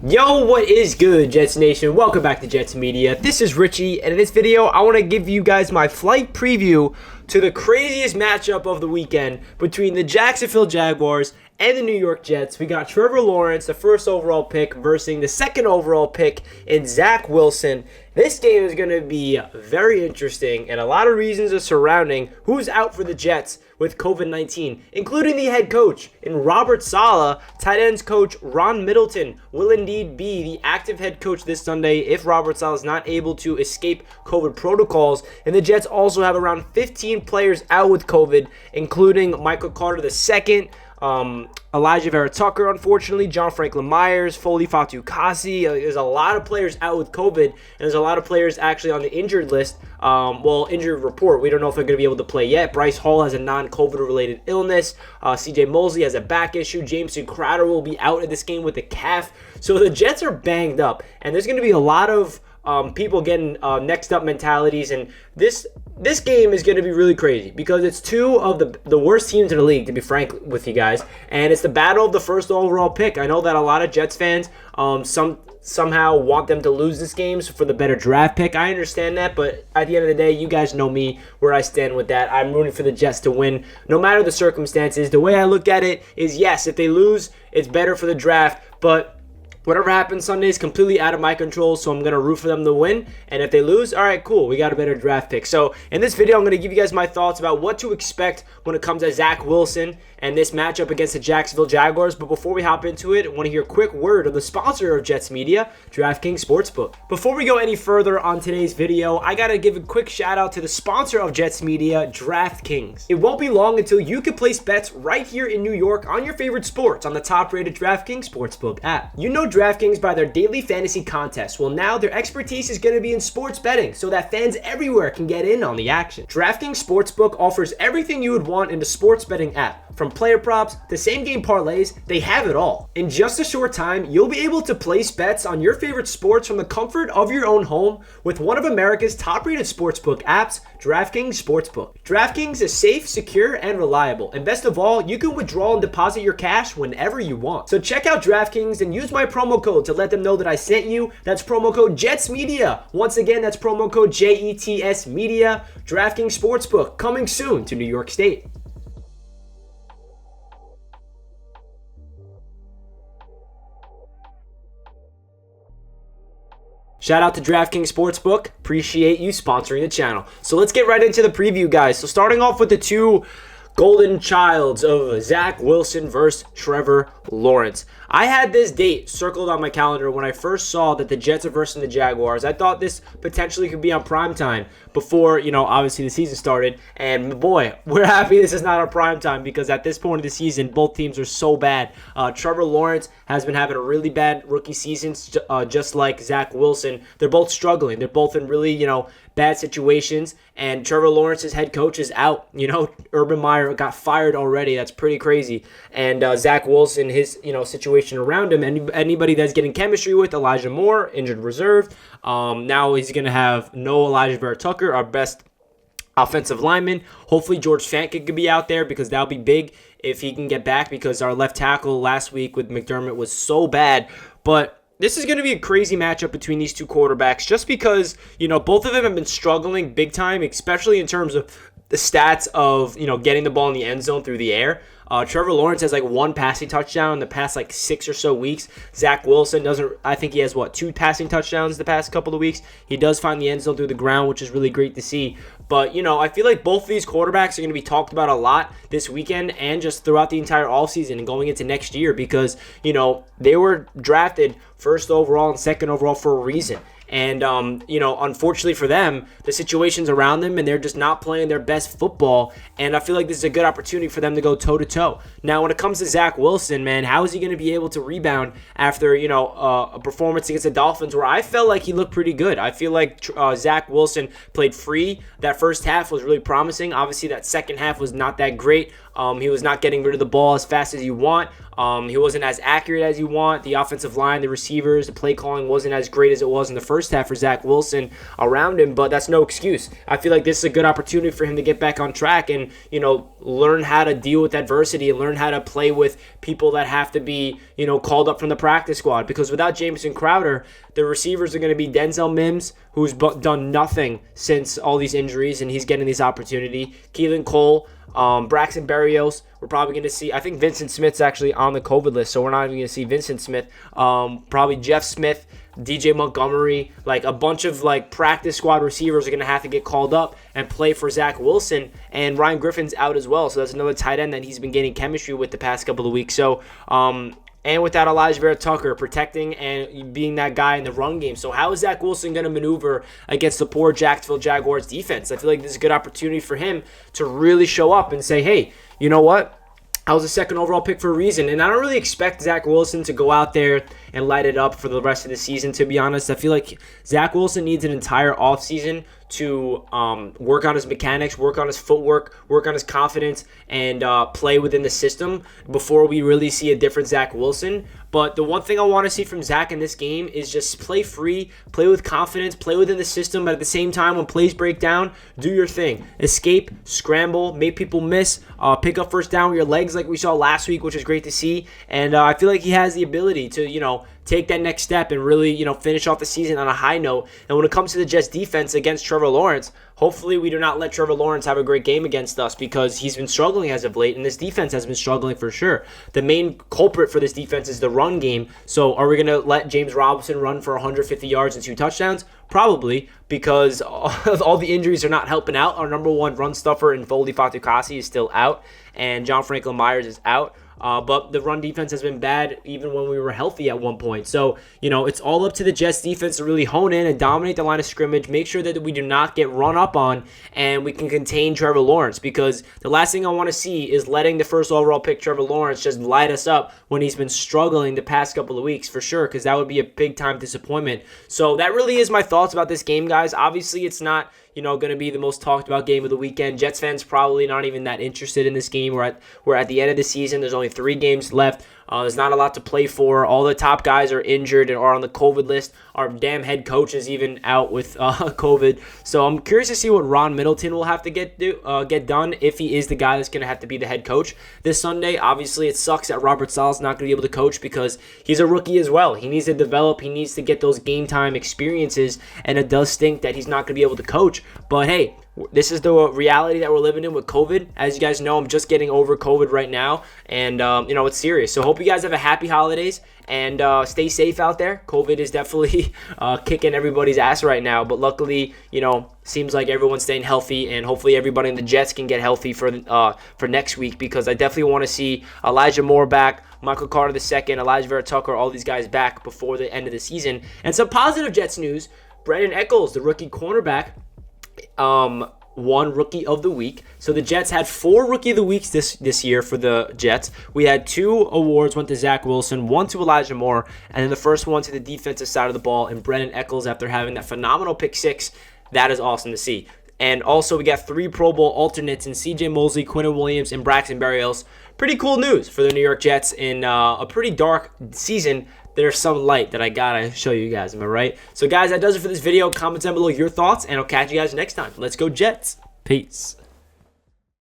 Yo, what is good, Jets Nation? Welcome back to Jets Media. This is Richie, and in this video, I want to give you guys my flight preview to the craziest matchup of the weekend between the Jacksonville Jaguars and the New York Jets. We got Trevor Lawrence, the first overall pick, versus the second overall pick in Zach Wilson. This game is going to be very interesting, and a lot of reasons are surrounding who's out for the Jets with COVID-19, including the head coach. And Robert Saleh, tight ends coach Ron Middleton, will indeed be the active head coach this Sunday if Robert Saleh is not able to escape COVID protocols. And the Jets also have around 15 players out with COVID, including Michael Carter II, Elijah Vera Tucker, unfortunately, John Franklin Myers, Foley Fatukasi. There's a lot of players out with COVID, and there's a lot of players actually on the injured list. Injured report. We don't know if they're going to be able to play yet. Bryce Hall has a non-COVID related illness. CJ Mosley has a back issue. Jameson Crowder will be out of this game with a calf. So the Jets are banged up, and there's going to be a lot of people getting next up mentalities, and this game is going to be really crazy because it's two of the worst teams in the league, to be frank with you guys, and it's the battle of the first overall pick. I know that a lot of Jets fans somehow want them to lose this game for the better draft pick. I understand that, but at the end of the day, you guys know me, where I stand with that. I'm rooting for the Jets to win no matter the circumstances. The way I look at it is, yes, if they lose, it's better for the draft, but whatever happens Sunday is completely out of my control, so I'm going to root for them to win. And if they lose, all right, cool. We got a better draft pick. So in this video, I'm going to give you guys my thoughts about what to expect when it comes to Zach Wilson and this matchup against the Jacksonville Jaguars. But before we hop into it, I want to hear a quick word of the sponsor of Jets Media, DraftKings Sportsbook. Before we go any further on today's video, I got to give a quick shout out to the sponsor of Jets Media, DraftKings. It won't be long until you can place bets right here in New York on your favorite sports on the top-rated DraftKings Sportsbook app. You know DraftKings by their daily fantasy contests. Well, now their expertise is going to be in sports betting so that fans everywhere can get in on the action. DraftKings Sportsbook offers everything you would want in the sports betting app. From player props to same-game parlays, they have it all. In just a short time, you'll be able to place bets on your favorite sports from the comfort of your own home with one of America's top-rated sportsbook apps, DraftKings Sportsbook. DraftKings is safe, secure, and reliable. And best of all, you can withdraw and deposit your cash whenever you want. So check out DraftKings and use my promo code to let them know that I sent you. That's promo code JETSMedia. Once again, that's promo code JETS Media. DraftKings Sportsbook, coming soon to New York State. Shout out to DraftKings Sportsbook. Appreciate you sponsoring the channel. So let's get right into the preview, guys. So starting off with the two golden childs of Zach Wilson versus Trevor Lawrence. I had this date circled on my calendar when I first saw that the Jets are versus the Jaguars. I thought this potentially could be on primetime before, obviously the season started. And boy, we're happy this is not on primetime because at this point of the season, both teams are so bad. Trevor Lawrence has been having a really bad rookie season, just like Zach Wilson. They're both struggling. They're both in really, bad situations. And Trevor Lawrence's head coach is out. Urban Meyer got fired already. That's pretty crazy. And Zach Wilson, his, situation around him, anybody that's getting chemistry with, Elijah Moore, injured reserve. Now he's going to have no Elijah Vera Tucker, our best offensive lineman. Hopefully George Fant could be out there because that'll be big if he can get back because our left tackle last week with McDermott was so bad. But this is going to be a crazy matchup between these two quarterbacks just because, both of them have been struggling big time, especially in terms of the stats of, getting the ball in the end zone through the air. Trevor Lawrence has one passing touchdown in the past 6 or so weeks. Zach Wilson doesn't. I think he has 2 passing touchdowns the past couple of weeks. He does find the end zone through the ground, which is really great to see. But, I feel like both of these quarterbacks are going to be talked about a lot this weekend and just throughout the entire offseason and going into next year because, they were drafted first overall and second overall for a reason. And, unfortunately for them, the situation's around them and they're just not playing their best football. And I feel like this is a good opportunity for them to go toe-to-toe. Now, when it comes to Zach Wilson, man, how is he going to be able to rebound after, a performance against the Dolphins where I felt like he looked pretty good? I feel like Zach Wilson played free. That first half was really promising. Obviously, that second half was not that great. He was not getting rid of the ball as fast as you want. He wasn't as accurate as you want. The offensive line, the receivers, the play calling wasn't as great as it was in the first half for Zach Wilson around him, but that's no excuse. I feel like this is a good opportunity for him to get back on track and, learn how to deal with adversity and learn how to play with people that have to be, called up from the practice squad. Because without Jamison Crowder, the receivers are going to be Denzel Mims, who's done nothing since all these injuries, and he's getting this opportunity. Keelan Cole, Braxton Berrios. We're probably going to see, I think Vincent Smith's actually on the COVID list, so we're not even going to see Vincent Smith. Probably Jeff Smith, DJ Montgomery, like a bunch of practice squad receivers are going to have to get called up and play for Zach Wilson, and Ryan Griffin's out as well, so that's another tight end that he's been getting chemistry with the past couple of weeks. So, and without Elijah Vera Tucker protecting and being that guy in the run game. So how is Zach Wilson going to maneuver against the poor Jacksonville Jaguars defense? I feel like this is a good opportunity for him to really show up and say, hey, you know what? I was a second overall pick for a reason, and I don't really expect Zach Wilson to go out there and light it up for the rest of the season, to be honest. I feel like Zach Wilson needs an entire offseason to work on his mechanics, work on his footwork, work on his confidence, and play within the system before we really see a different Zach Wilson. But the one thing I want to see from Zach in this game is just play free, play with confidence, play within the system, but at the same time, when plays break down, do your thing. Escape, scramble, make people miss, pick up first down with your legs like we saw last week, which is great to see. And I feel like he has the ability to, take that next step and really, finish off the season on a high note. And when it comes to the Jets defense against Trevor Lawrence, hopefully we do not let Trevor Lawrence have a great game against us, because he's been struggling as of late, and this defense has been struggling for sure. The main culprit for this defense is the run game. So are we going to let James Robinson run for 150 yards and 2 touchdowns? Probably, because all the injuries are not helping out. Our number one run stuffer in Foley Fatukasi is still out, and John Franklin Myers is out. But the run defense has been bad even when we were healthy at one point. So, it's all up to the Jets defense to really hone in and dominate the line of scrimmage, make sure that we do not get run up on, and we can contain Trevor Lawrence, because the last thing I want to see is letting the first overall pick Trevor Lawrence just light us up when he's been struggling the past couple of weeks, for sure, because that would be a big-time disappointment. So that really is my thoughts about this game, guys. Obviously, it's not going to be the most talked about game of the weekend. Jets fans probably not even that interested in this game. We're at the end of the season. There's only 3 games left. There's not a lot to play for. All the top guys are injured and are on the COVID list. Our damn head coach is even out with COVID. So I'm curious to see what Ron Middleton will have to get done, if he is the guy that's going to have to be the head coach this Sunday. Obviously, it sucks that Robert Saleh is not going to be able to coach, because he's a rookie as well. He needs to develop. He needs to get those game time experiences, and it does stink that he's not going to be able to coach. But hey, this is the reality that we're living in with COVID. As you guys know, I'm just getting over COVID right now, and it's serious. So hope you guys have a happy holidays, and stay safe out there. COVID is definitely kicking everybody's ass right now, but luckily, seems like everyone's staying healthy, and hopefully everybody in the Jets can get healthy for next week, because I definitely want to see Elijah Moore back, Michael Carter II, Elijah Vera Tucker, all these guys back before the end of the season. And some positive Jets news: Brandon Echols, the rookie cornerback, won Rookie of the Week. So the Jets had 4 Rookie of the Weeks this year for the Jets. We had 2 awards, went to Zach Wilson, 1 to Elijah Moore, and then the first one to the defensive side of the ball, and Brandon Echols, after having that phenomenal pick 6. That is awesome to see. And also, we got 3 Pro Bowl alternates in C.J. Mosley, Quinnen Williams, and Braxton Berrios. Pretty cool news for the New York Jets in a pretty dark season. There's some light that I gotta show you guys, am I right? So guys, that does it for this video. Comment down below your thoughts, and I'll catch you guys next time. Let's go Jets. Peace.